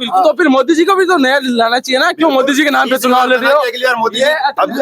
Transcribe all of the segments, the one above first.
बिल्कुल, तो फिर मोदी जी को भी तो नया लाना चाहिए ना, क्यों मोदी जी के नाम पे चुनाव लड़ रहे हो? अगली बार मोदी जी,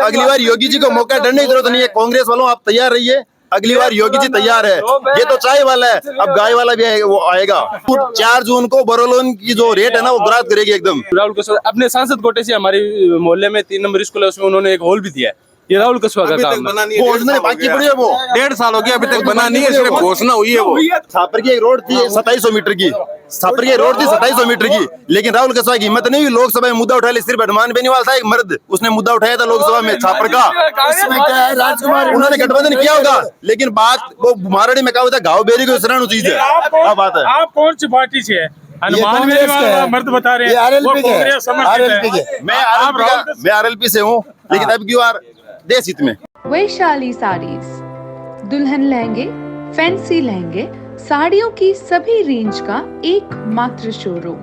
अगली बार योगी जी को मौका देने की जरूरत नहीं है। कांग्रेस वालों आप तैयार रहिए, अगली बार योगी जी तैयार है। ये तो चाय वाला है, अब गाय वाला भी वो आएगा। 4 जून को बोरोलोन की जो रेट है ना वो ग्रास करेगी एकदम। राहुल कसवा अपने सांसद कोटे से हमारे मोहल्ले में 3 नंबर स्कूल है, उसमें उन्होंने एक हॉल भी दिया है। ये राहुल कसवा का काम है। घोषणा बाकी पड़ी है, वो 1.5 साल हो गया अभी तक बना नहीं है, सिर्फ घोषणा हुई है। वो छापर की एक रोड थी 2700 मीटर की, छापर की रोड थी 2700 मीटर की, लेकिन राहुल कसवा की हिम्मत नहीं हुई, लोकसभा में मुद्दा उठा लिया। सिर्फ हनुमान बेनीवाल था एक मर्द, उसने मुद्दा उठाया था लोकसभा में छापर का। इसमें क्या है, राजकुमार उन्होंने गठबंधन किया होगा, लेकिन बात वो मारड़ी में कहा होता घाव बेरी को शरण चीज है। क्या बात है? आप कौन सी पार्टी से है? हनुमान बेनीवाल मर्द बता रहे हैं, वो कांग्रेस समर्थित है। मैं आरएलपी से हूँ, लेकिन अब क्यों देश हित में। वैशाली साड़ीज, दुल्हन लहंगे, फैंसी लहंगे, साड़ियों की सभी रेंज का एकमात्र शोरूम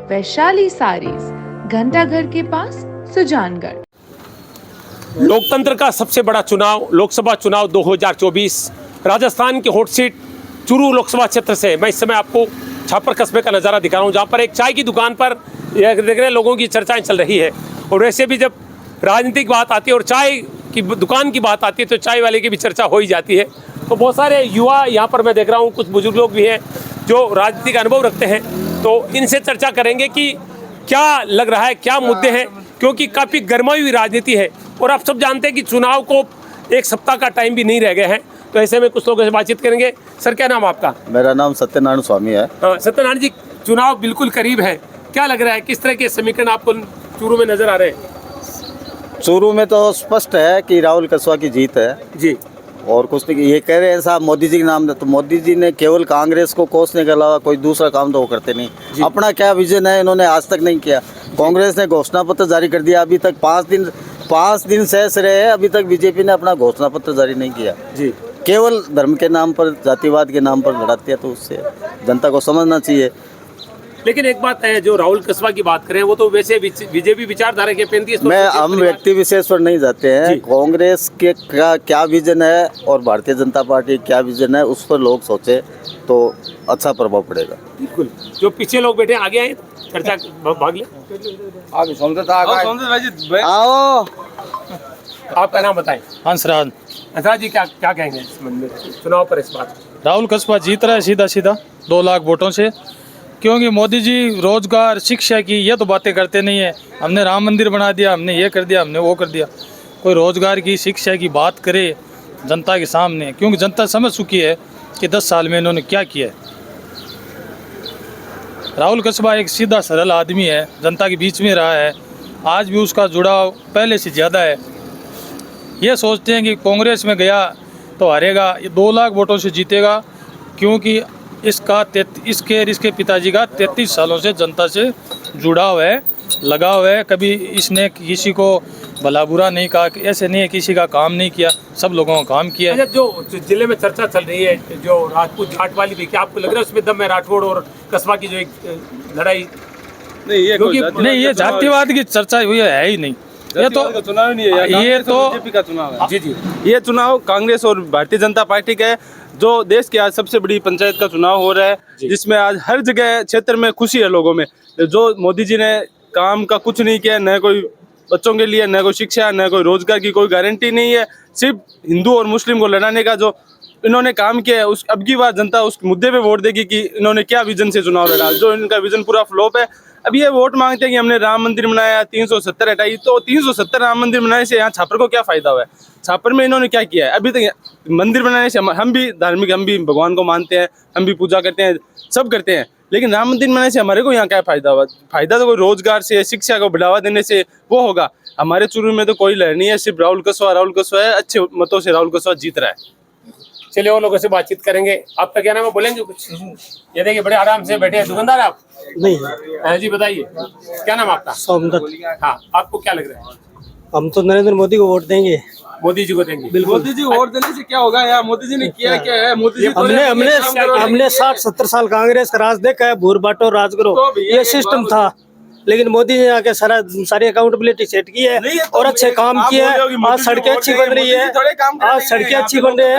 वैशाली साड़ीज, घंटाघर के पास, सुजानगढ़। लोकतंत्र का सबसे बड़ा चुनाव, लोकसभा चुनाव 2024, राजस्थान की हॉट सीट चूरू लोकसभा क्षेत्र से मैं इस समय आपको छापर कस्बे का नज़ारा दिखा रहा हूँ, जहाँ पर एक चाय की दुकान पर देख रहे लोगों की चर्चाएं चल रही है। और वैसे भी जब राजनीतिक बात आती है और चाय की दुकान की बात आती है तो चाय वाले की भी चर्चा हो ही जाती है। तो बहुत सारे युवा यहाँ पर मैं देख रहा हूँ, कुछ बुजुर्ग लोग भी हैं जो राजनीतिक अनुभव रखते हैं, तो इनसे चर्चा करेंगे कि क्या लग रहा है, क्या मुद्दे हैं, क्योंकि काफ़ी गरमाई हुई राजनीति है। और आप सब जानते हैं कि चुनाव को 1 सप्ताह का टाइम भी नहीं रह गए हैं, तो ऐसे में कुछ लोगों से बातचीत करेंगे। सर, क्या नाम आपका? मेरा नाम सत्यनारायण स्वामी है। सत्यनारायण जी, चुनाव बिल्कुल करीब है, क्या लग रहा है, किस तरह के समीकरण आपको चूरू में नजर आ रहे हैं? चूरू में तो स्पष्ट है कि राहुल कसवा की जीत है जी। और कुछ नहीं। ये कह रहे हैं साहब मोदी जी के नाम, तो मोदी जी ने केवल कांग्रेस को कोसने के अलावा कोई दूसरा काम तो वो करते नहीं। अपना क्या विजन है इन्होंने आज तक नहीं किया। कांग्रेस ने घोषणा पत्र जारी कर दिया, अभी तक 5 दिन शेष रहे हैं, अभी तक बीजेपी ने अपना घोषणा पत्र जारी नहीं किया जी। केवल धर्म के नाम पर, जातिवाद के नाम पर लड़ाती है, तो उससे जनता को समझना चाहिए। लेकिन एक बात है, जो राहुल कसवा की बात करें वो तो वैसे बीजेपी विचारधारा के 35 हम व्यक्ति विशेष पर नहीं जाते हैं। कांग्रेस के क्या विजन है और भारतीय जनता पार्टी क्या विजन है, उस पर लोग सोचे तो अच्छा प्रभाव पड़ेगा। बिल्कुल। जो पीछे लोग बैठे आगे आए, चर्चा भाग ले। आओ, आपका नाम बताएं। हंसराज। हंसराज जी, क्या कहेंगे इस चुनाव पर इस बात? राहुल कसवा जीत रहा है सीधा 2 लाख वोटों से, क्योंकि मोदी जी रोजगार, शिक्षा की ये तो बातें करते नहीं है। हमने राम मंदिर बना दिया, हमने ये कर दिया, हमने वो कर दिया। कोई रोजगार की, शिक्षा की बात करे जनता के सामने, क्योंकि जनता समझ चुकी है कि 10 साल में इन्होंने क्या किया है। राहुल कसवा एक सीधा सरल आदमी है, जनता के बीच में रहा है, आज भी उसका जुड़ाव पहले से ज़्यादा है। ये सोचते हैं कि कांग्रेस में गया तो हारेगा, ये 2 लाख वोटों से जीतेगा, क्योंकि इसके पिताजी का 33 सालों से जनता से जुड़ाव है, लगाव है। कभी इसने किसी को भला बुरा नहीं कहा, ऐसे नहीं है किसी का काम नहीं किया, सब लोगों का काम किया है। अच्छा, जो जिले में चर्चा चल रही है, जो राजपूत जाट वाली भी, क्या आपको लग रहा है उसमें दम है राठौड़ और कस्बा की जो एक लड़ाई? नहीं, ये जातिवाद की चर्चा हुई है ही नहीं। ये तो चुनाव नहीं है, ये तो बीजेपी का चुनाव है। जी। ये चुनाव कांग्रेस और भारतीय जनता पार्टी का है, जो देश की आज सबसे बड़ी पंचायत का चुनाव हो रहा है, जिसमें आज हर जगह क्षेत्र में खुशी है लोगों में। जो मोदी जी ने काम का कुछ नहीं किया, न कोई बच्चों के लिए, न कोई शिक्षा, न कोई रोजगार की कोई गारंटी नहीं है। सिर्फ हिंदू और मुस्लिम को लड़ाने का जो इन्होंने काम किया है, उस अब की बार जनता उस मुद्दे पे वोट देगी कि इन्होंने क्या विजन से चुनाव लड़ा। जो इनका विजन पूरा फ्लॉप है। अब ये वोट मांगते हैं कि हमने राम मंदिर बनाया, 370 हटाई, तो 370 राम मंदिर बनाने से यहाँ छापर को क्या फायदा हुआ है? छापर में इन्होंने क्या किया है? अभी तक मंदिर बनाने से हम भी धार्मिक, हम भी भगवान को मानते हैं, हम भी पूजा करते हैं, सब करते हैं, लेकिन राम मंदिर बनाने से हमारे को यहाँ क्या फायदा हुआ? फायदा तो कोई रोजगार से, शिक्षा को बढ़ावा देने से वो होगा। हमारे चूरू में तो कोई लहर नहीं है, सिर्फ राहुल कसवा है। अच्छे मतों से राहुल कसवा जीत रहा है। चलिए और लोगों से बातचीत करेंगे। आपका क्या नाम है, बोलेंगे कुछ? ये देखिए बड़े आराम से बैठे हैं, दुकानदार आप? नहीं जी, बताइए क्या नाम आपका? सोमदत्त। हाँ, आपको क्या लग रहा है? हम तो नरेंद्र मोदी को वोट देंगे। मोदी जी को देंगे? बिल्कुल। मोदी जी वोट देने से क्या होगा यार? मोदी जी ने किया क्या है? मोदी जी हमने 60-70 साल कांग्रेस का राज देखा है, भूर बांटो राज करो, ये सिस्टम था। लेकिन मोदी ने आके सारी अकाउंटेबिलिटी सेट की है तो और अच्छे काम किए हैं। आज सड़कें अच्छी बन रही है, आज सड़कें अच्छी बन रही है।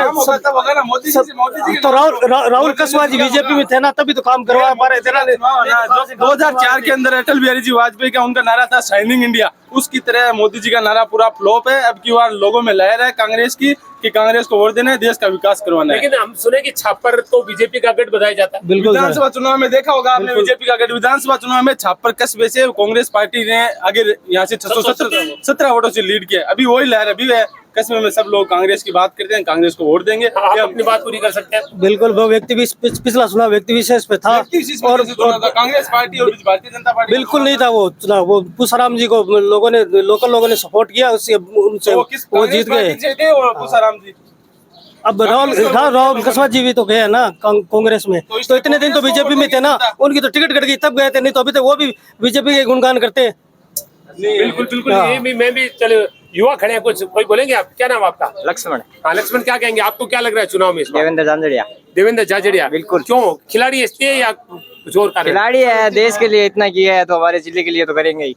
तो राहुल कसवा जी बीजेपी में थे ना, तभी तो काम करवा पा रहे थे ना। 2004 के अंदर अटल बिहारी जी वाजपेयी का उनका नारा था शाइनिंग इंडिया, उसकी तरह मोदी जी का नारा पूरा फ्लॉप है। अब की बार लोगों में लहर है कांग्रेस की कि कांग्रेस को वोट देना है, देश का विकास करवाना है। लेकिन हम सुने कि छापर तो बीजेपी का गढ़ बताया जाता है। बिल्कुल विधानसभा चुनाव में देखा होगा आपने बीजेपी का गढ़। विधानसभा चुनाव में छापर कस्बे से कांग्रेस पार्टी ने आगे यहाँ से 617 वोटों से लीड किया। अभी वही लहर अभी है कस्बे में, सब लोग कांग्रेस की बात करते हैं, कांग्रेस को वोट देंगे। आप अपनी बात पूरी कर सकते हैं। बिल्कुल, वो पिछला चुनाव व्यक्ति विशेष पे था और कांग्रेस पार्टी और भारतीय जनता पार्टी बिल्कुल नहीं था वो चुनाव। वो पूसाराम जी को लोकल लोगों ने सपोर्ट किया, उससे उनसे वो जीत गए। पूसाराम जी अब राहुल कसवा जी भी तो गए ना कांग्रेस में, तो इतने दिन तो बीजेपी में थे ना, उनकी तो टिकट कट गई तब गए थे, नहीं तो अभी तक वो भी बीजेपी के गुणगान करते हैं। बिल्कुल बिल्कुल, ये भी मैं भी चलो युवा खड़े हैं, कुछ कोई बोलेंगे आप? क्या नाम आपका? लक्ष्मण। हाँ लक्ष्मण, क्या कहेंगे? आपको क्या लग रहा है चुनाव में इस बार? देवेंद्र झांझड़िया। देवेंद्र झाझड़िया, बिल्कुल। क्यों? खिलाड़ी इसलिए या कुछ और कारण? खिलाड़ी है, देश के लिए इतना किया है तो हमारे जिले के लिए तो करेंगे ही।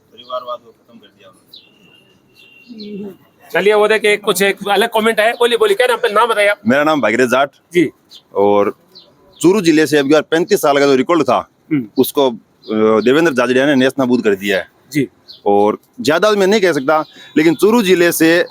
चलिए वो देखिए, कुछ एक अलग कमेंट है। बोलिए बोलिए, क्या नाम? नाम बताइए आप। मेरा नाम भागीरथ जाट जी। और चूरू जिले से अब 35 साल का जो रिकॉर्ड था उसको देवेंद्र झाझड़िया ने नेस्त नाबूद कर दिया है जी। और ज्यादा मैं नहीं कह सकता, लेकिन चूरू जिले से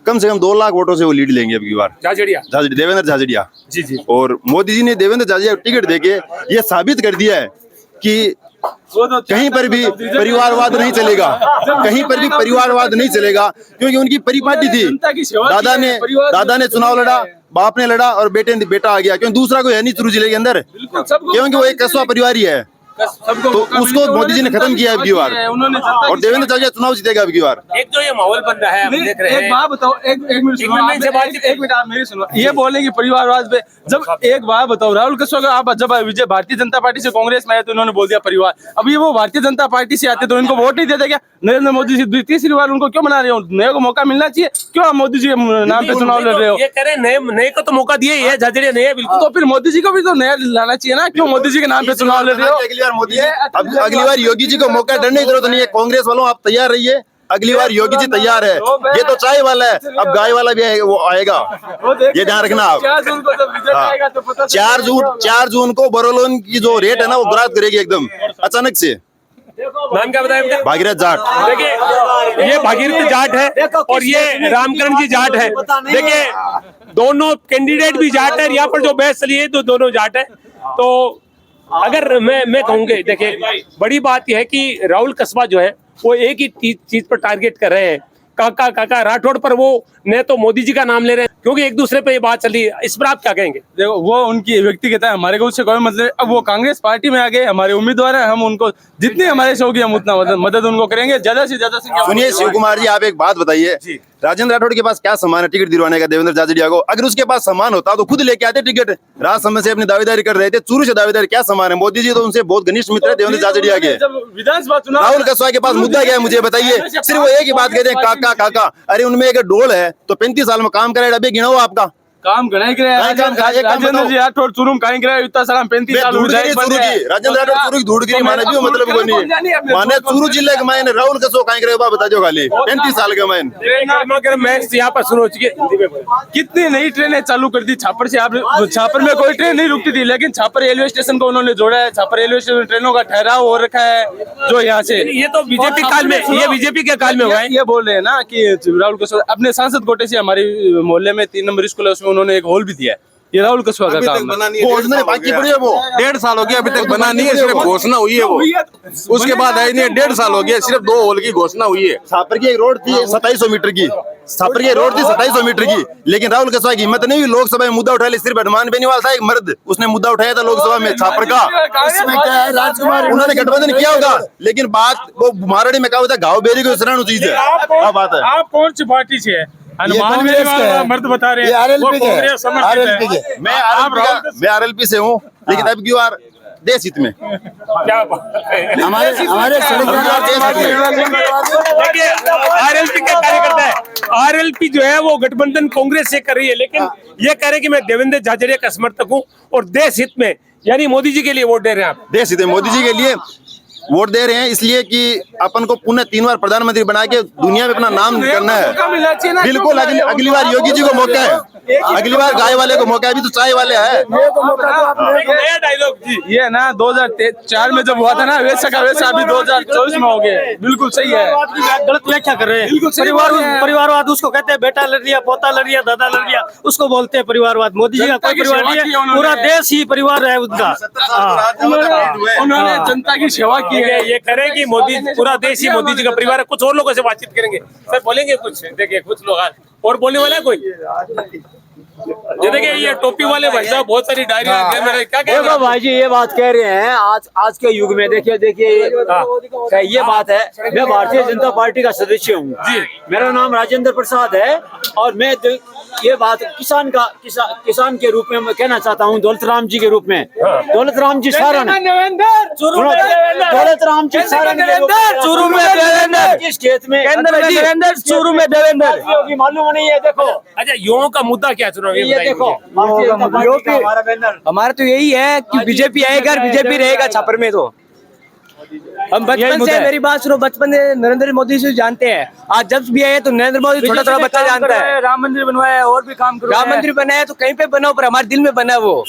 कम 2 लाख वोटों से वो लीड लेंगे अब की बार। झाझड़िया, देवेंद्र झाझड़िया जी जी। और मोदी जी ने देवेंद्र झाझड़िया को टिकट देके ये साबित कर दिया है कि कहीं पर भी परिवारवाद नहीं चलेगा, कहीं पर भी परिवारवाद नहीं चलेगा, क्योंकि उनकी परिपाटी थी। दादा ने चुनाव लड़ा, बाप ने लड़ा और बेटा आ गया, क्योंकि दूसरा कोई है नहीं चूरू जिले के अंदर, क्योंकि वो एक कस्बा परिवार ही है। तो उसको मोदी जी ने खत्म किया अब की बार, और देवेंद्र झाझड़िया चुनाव जीतेगा अब की बार। एक जो ये माहौल बन रहा है, हम देख रहे हैं। एक बात बताओ, एक मिनट आप मेरी सुनो। ये बोले कि परिवारवाद पे, जब एक बात बताओ, राहुल कसवा का आप जब विजय भारतीय जनता पार्टी से कांग्रेस में आए तो इन्होंने बोल दिया परिवार। अभी वो भारतीय जनता पार्टी से आते तो इनको वोट नहीं देते क्या? नरेंद्र मोदी जी तीसरी बार उनको क्यों बना रहे हो? नए को मौका मिलना चाहिए, क्यों आप मोदी जी के नाम पे चुनाव लड़ रहे हो? ये कह रहे नए को तो मौका दिए ही है, झाझड़िया नए है बिल्कुल। तो फिर मोदी जी को भी तो नया लाना चाहिए ना, क्यों मोदी जी के नाम पे चुनाव लड़ रहे हो? अगली बार योगी जी को मौका डरने की जरूरत नहीं है। कांग्रेस वालों आप तैयार रहिए, अगली बार योगी जी तैयार है। ये तो चाय वाला है, अब गाय वाला भी है, वो आएगा, ये ध्यान रखना आप। 4 जून को बरोलोन की जो रेट है ना वो गुरात करेगी एकदम अचानक से। नाम क्या बताया? भागीरथ जाट। देखिए ये भागीरथ जाट है और ये रामकरण जी जाट है। देखिए दोनों कैंडिडेट भी जाट है, यहाँ पर जो बहस चली है तो दोनों जाट है। तो अगर मैं कहूँगी, देखिए बड़ी बात यह है कि राहुल कसबा जो है वो एक ही चीज पर टारगेट कर रहे हैं, काका राठौड़ पर। वो न तो मोदी जी का नाम ले रहे हैं, क्योंकि एक दूसरे पे ये बात चली है। इस पर आप क्या कहेंगे? देखो वो उनकी व्यक्तिगत है, हमारे को उससे कोई मतलब। अब वो कांग्रेस पार्टी में आ गए, हमारे उम्मीदवार है, हम उनको जितनी हमारे से होगी हम उतना मदद उनको करेंगे, ज्यादा से ज्यादा संख्या। सुनिए शिव कुमार जी, आप एक बात बताइए, राजेंद्र राठौड़ के पास क्या सामान है टिकट दिलवाने का देवेंद्र झाझड़िया को? अगर उसके पास सामान होता तो खुद लेके आते टिकट। राजसमंद से अपनी दावेदारी कर रहे थे, चूरू से दावेदारी, क्या सामान है? मोदी जी तो उनसे बहुत घनिष्ठ मित्र है देवेंद्र झाझड़िया के। विधानसभा चुनाव राहुल कसवा के पास मुद्दा क्या है मुझे बताइए? सिर्फ वो एक ही बात कहते हैं, काका। अरे उनमें एक डोल है तो 35 साल में काम करे, अभी गिना हुआ आपका काम गणाई राजेंद्र जी राठौड़ चूरू में कहीं गिरा इतना सारा 35 साल राजेंद्र राठौड़ चूरू की धूड़गिरी माने भी मतलब को नहीं माने चूरू जिले के मायने राहुल कसो कहीं गिरा बता दो खाली 35 साल के मायने। मैं यहाँ पर सुनो, कितनी नई ट्रेनें चालू कर दी छापर से। आप छापर में कोई ट्रेन नहीं रुकती थी, लेकिन छापर रेलवे स्टेशन को उन्होंने जोड़ा है। छापर रेलवे स्टेशन ट्रेनों का ठहराव हो रखा है जो यहाँ से। ये तो बीजेपी काल में, ये बीजेपी के काल में हुआ है। ये बोल रहे हैं ना कि राहुल कसवा अपने सांसद कोटे से, हमारे मोहल्ले में 3 नंबर स्कूल है, उसमें उन्होंने एक हॉल भी दिया है। ये राहुल कसवा का काम है। वो बाकी पड़ी है, वो 1.5 साल हो गया अभी तक बना नहीं है, सिर्फ घोषणा हुई है वो, उसके बाद आई नहीं। 1.5 साल हो गया, सिर्फ 2 हॉल की घोषणा हुई है। छापर की एक रोड थी 2700 मीटर की, छापर की रोड थी 2700 मीटर की, लेकिन राहुल कसवा की हिम्मत नहीं हुई, लोकसभा में मुद्दा उठा लिया। सिर्फ हनुमान बेनीवाल था एक मर्द, उसने मुद्दा उठाया था लोकसभा में छापर का। राजकुमार उन्होंने गठबंधन किया होगा, लेकिन बात वो महाराणी में कहा होता घाव बेरी को शरण चीज है। क्या बात है? आप कौन सी पार्टी से है? हनुमान बेनीवाल मर्द बता रहे हैं, वो कांग्रेस समर्थित है। मैं आरएलपी से हूँ, लेकिन अब क्यों यार देश हित में क्या हमारे आरएलपी के कार्यकर्ता है। आरएलपी जो है वो गठबंधन कांग्रेस से कर रही है, लेकिन ये कह रहे कि मैं देवेंद्र झाझड़िया का समर्थक हूँ और देश हित में, यानी मोदी जी के लिए वोट दे रहे हैं आप। देश हित में मोदी जी के लिए वोट दे रहे हैं इसलिए कि अपन को पुनः 3 बार प्रधानमंत्री बना के दुनिया में अपना नाम करना है। बिल्कुल अगली बार योगी जी को मौका है, अगली बार गाय वाले को मौका है, अभी तो चाय वाले है। नया डायलॉग जी। ये ना 2004 में जब हुआ था ना वैसा का वैसा अभी 2024 में हो गया। बिल्कुल सही है, गलत व्याख्या कर रहे हैं। परिवारवाद उसको कहते हैं, बेटा लड़ लिया, पोता लड़ लिया, दादा लड़ लिया, उसको बोलते हैं परिवारवाद। मोदी जी का कोई परिवार नहीं है, पूरा देश ही परिवार है उनका। उन्होंने जनता की सेवा की है। ये करें कि मोदी पूरा देश ही मोदी जी का परिवार है। कुछ और लोगों से बातचीत करेंगे, सर बोलेंगे कुछ। देखिए कुछ लोग और बोलने वाला है कोई? ये देखिए ये टोपी वाले भाई साहब बहुत सारी डायरियां क्या कह रहे हैं भाई जी? ये बात कह रहे हैं आज के युग में देखिए ये बात है। मैं भारतीय जनता पार्टी का सदस्य हूँ जी, मेरा नाम राजेंद्र प्रसाद है और मैं ये बात किसान के रूप में मैं कहना चाहता हूँ, दौलत राम जी के रूप में। दौलत राम जी सारण, दौलत राम जी सारण चूरू में किस खेत में चूरू में देवेंद्र मालूम नहीं है। देखो अच्छा युवाओं का मुद्दा क्या चुनाव? ये देखो हमारा तो यही है कि बीजेपी आएगा, बीजेपी रहेगा छापर में। तो हम बचपन से, मेरी बात सुनो, बचपन से नरेंद्र मोदी से जानते हैं। आज जब भी आए तो नरेंद्र मोदी थोड़ा बच्चा जानता है। राम मंदिर बनवाया, और भी काम करो। राम मंदिर बनाया तो कहीं पे बना, पर हमारे दिल में बना। वो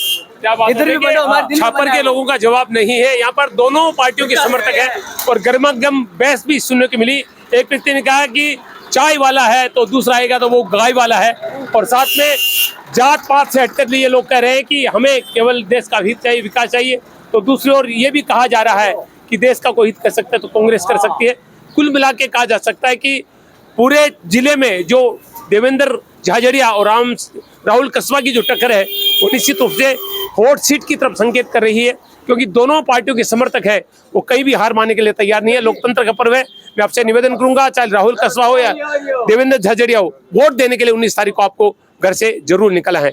इधर भी बना, हमारे दिल में। छापर के लोगों का जवाब नहीं है। यहाँ पर दोनों पार्टियों के समर्थक है और गर्मागर्म बहस भी सुनने को मिली। एक व्यक्ति ने कहा कि चाय वाला है तो दूसरा आएगा तो वो गाय वाला है, और साथ में जात पात से हटकर ये लोग कह रहे हैं कि हमें केवल देश का हित चाहिए, विकास चाहिए। तो दूसरी ओर ये भी कहा जा रहा है कि देश का कोई हित कर सकता है तो कांग्रेस कर सकती है। कुल मिला के कहा जा सकता है कि पूरे जिले में जो देवेंद्र झाझड़िया और राहुल कसवा की जो टक्कर है वो निश्चित रूप से हॉट सीट की तरफ संकेत कर रही है, क्योंकि दोनों पार्टियों के समर्थक है वो कहीं भी हार मानने के लिए तैयार नहीं है। लोकतंत्र का पर्व है। मैं आपसे निवेदन करूंगा, चाहे राहुल कसवा हो या देवेंद्र झाझड़िया हो, वोट देने के लिए 19 तारीख को आपको घर से जरूर निकला है।